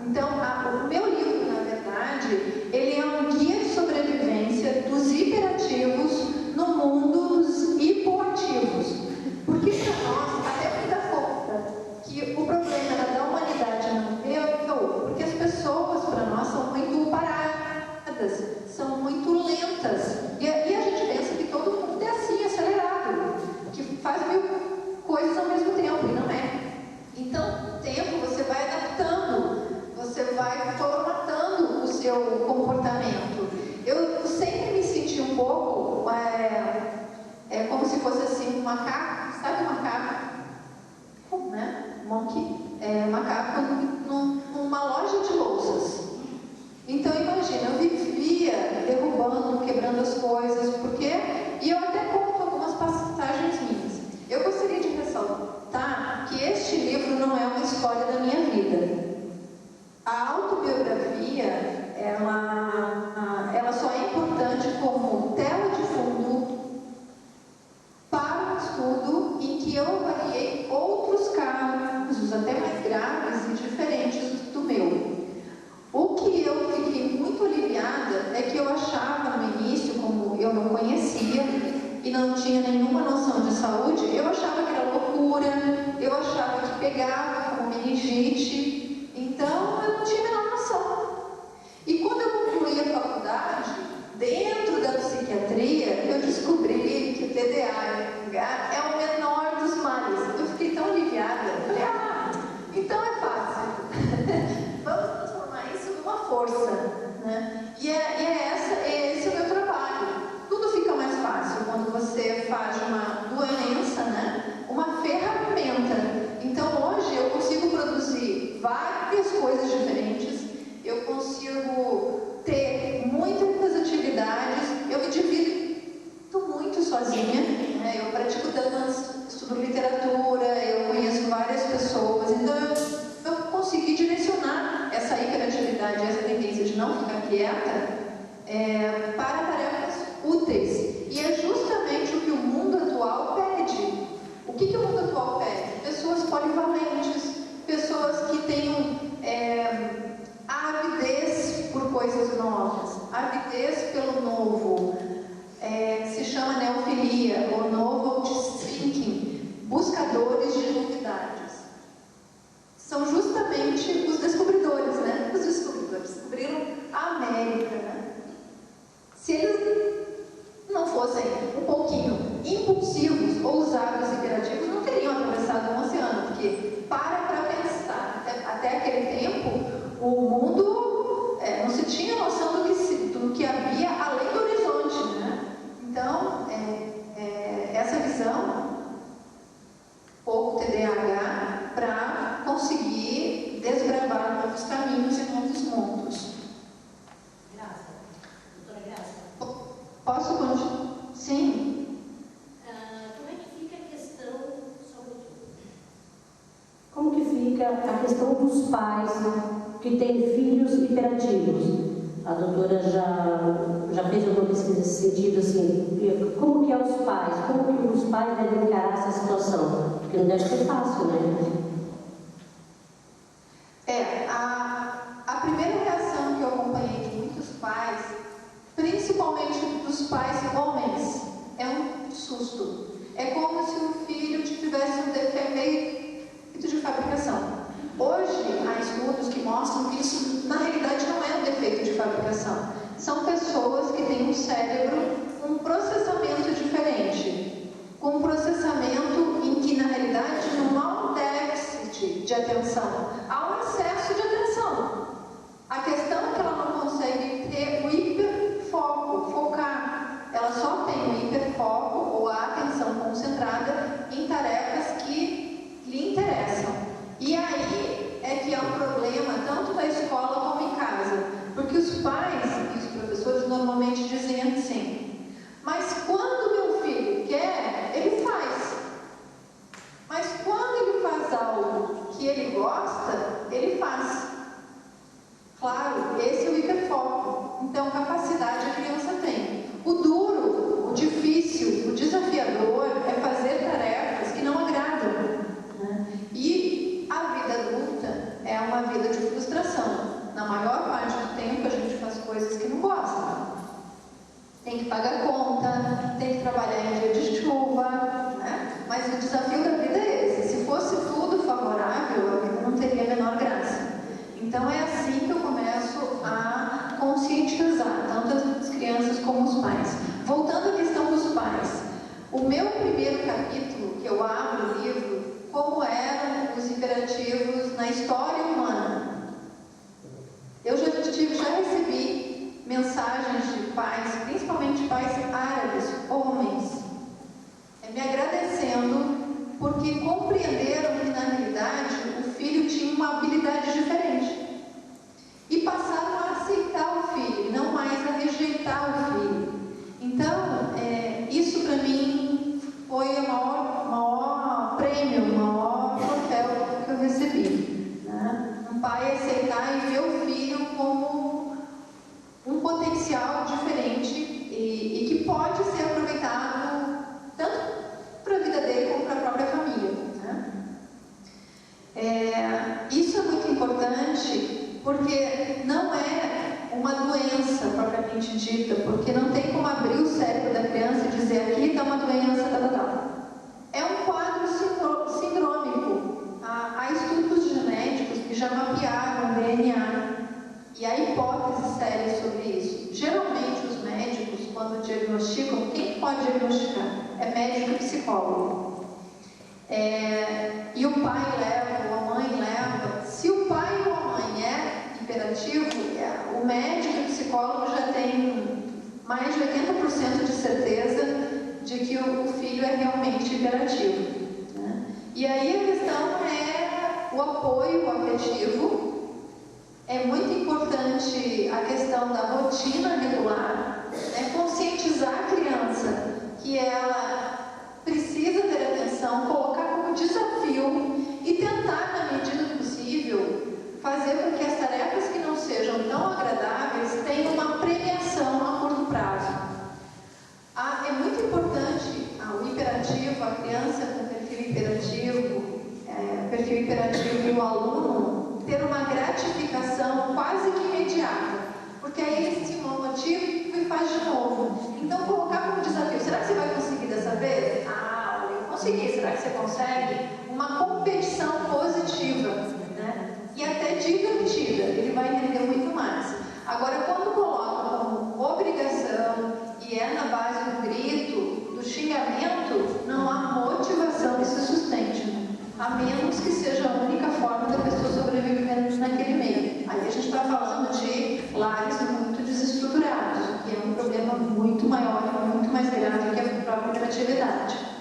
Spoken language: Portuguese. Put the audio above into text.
Então, o meu livro, na verdade, ele é um guia de sobrevivência dos hiperativos no mundo dos hipoativos. Porque para nós, até me dá conta que o problema da humanidade não é porque as pessoas, para nós, são muito paradas, são muito lentas. E a gente pensa que todo mundo é assim, acelerado, que faz mil coisas ao mesmo tempo, e não é. Então, com o tempo, você vai adaptando, você vai formatando o seu comportamento. Eu sempre me senti um pouco, como se fosse assim, um macaco, sabe um macaco? Né? Monkey, macaco numa loja de louças. Então, imagina, eu vivia derrubando, quebrando as coisas, e eu até conto algumas passagens minhas. Eu gostaria de ressaltar que este livro não é uma história da minha vida. A autobiografia, ela só é importante como tela de fundo para um estudo em que eu avaliei outros casos, até mais graves e diferentes do meu. O que eu fiquei muito aliviada é que eu achava no início, como eu não conhecia e não tinha nenhuma noção de saúde, eu achava que era loucura, eu achava que pegava como meningite, então eu não tinha a menor noção. E quando eu concluí a faculdade, dentro da psiquiatria, eu descobri que o TDAH é o menor dos males. Eu fiquei tão aliviada, falei, então é fácil. Vamos transformar isso numa força, né? E esse é o meu trabalho. Tudo fica mais fácil quando você faz de uma doença, né, uma ferramenta. Então hoje eu consigo produzir várias coisas diferentes, eu consigo ter muitas atividades, eu me divido muito sozinha, né? Eu pratico dança, estudo literatura, eu conheço várias pessoas, então eu consegui direcionar essa hiperatividade, essa tendência de não ficar quieta para tarefas úteis. E é justamente o que o mundo atual pede. O que o mundo atual pede? Pessoas polivalentes, pessoas que tenham avidez por coisas novas, avidez pelo novo, se chama neofilia, ou novel thinking, buscadores de novidades. São justamente os descobridores, né? Os descobridores descobriram a América, né? Se eles não fossem um pouquinho impulsivos, ousados e criativos, não teriam atravessado um oceano, porque para pensar, até aquele tempo, o mundo não se tinha noção do que havia além do horizonte, né? Então, essa visão, pouco TDAH, para conseguir desbravar novos caminhos e novos mundos. Graça. Doutora Graça. Posso continuar? Sim. Como é que fica a questão sobre Como que fica a questão dos pais que têm filhos hiperativos? A doutora já fez alguma pesquisa nesse sentido, assim, como que é os pais? Como que os pais devem encarar essa situação? Porque não deve ser fácil, né? A primeira reação que eu acompanhei de muitos pais, principalmente dos pais homens, é um susto. É como se o filho tivesse um defeito de fabricação. Hoje, há estudos que mostram que isso, na realidade, não é um defeito de fabricação. São pessoas que têm um cérebro com um processamento diferente. Com um processamento em que, na realidade, não há um déficit de atenção, há um excesso de atenção. A questão é que ela não consegue ter o hiperfoco, focar. Ela só tem o hiperfoco ou a atenção concentrada em tarefas que lhe interessam. E aí é que há um problema tanto da escola como em casa, porque os pais e os professores normalmente dizem assim: mas quando meu filho quer, ele faz. Mas quando ele faz algo que ele gosta, ele faz. Claro, esse é o hiperfoco. Então, capacidade a criança tem. O duro, o difícil, o desafiador é fazer tarefas que não agradam, né? E a vida adulta é uma vida de frustração. Então é assim que eu começo a conscientizar tanto as crianças como os pais. Voltando à questão dos pais, o meu primeiro capítulo, que eu abro o livro, como eram os imperativos na história humana. Eu já recebi mensagens de pais, principalmente pais árabes, homens, me agradecendo porque compreenderam que na realidade o filho tinha uma habilidade diferente e passaram a aceitar o filho, não mais a rejeitar o filho. Então, isso para mim foi o maior prêmio, o maior troféu que eu recebi, né? Um pai aceitar e ver o filho como um potencial diferente e que pode ser aproveitado tanto para a vida dele como para a própria família, né? Isso é muito importante porque não é uma doença propriamente dita, porque não tem como abrir o cérebro da criança e dizer aqui está uma doença, É um quadro sindrômico. Há estudos genéticos que já mapearam o DNA e há hipóteses sérias sobre isso. Geralmente os médicos, quando diagnosticam, quem pode diagnosticar? É médico e psicólogo. E o pai leva, ou a mãe leva. Se o pai ou a mãe é hiperativo, o médico e o psicólogo já tem mais de 80% de certeza de que o filho é realmente hiperativo, né? E aí a questão é o apoio afetivo. É muito importante a questão da rotina regular, conscientizar a criança que ela precisa ter atenção, colocar como desafio e tentar, na medida do possível, fazer com que as tarefas que não sejam tão agradáveis tenham uma premiação a curto prazo. É muito importante o hiperativo, a criança com perfil hiperativo e o aluno ter uma gratificação quase que imediata, porque aí ele estimula o motivo e faz de novo. Então, colocar como desafio: será que você vai conseguir dessa vez? Eu consegui. Será que você consegue? Uma competição positiva, né? E até divertida, ele vai entender muito mais. Agora, quando coloca como obrigação e é na base do grito, do xingamento, não há motivação que se sustente, né? A menos que seja a única forma da pessoa sobreviver naquele meio. Aí a gente está falando de lares muito desestruturados, o que é um problema muito maior e muito mais grave que a própria criatividade.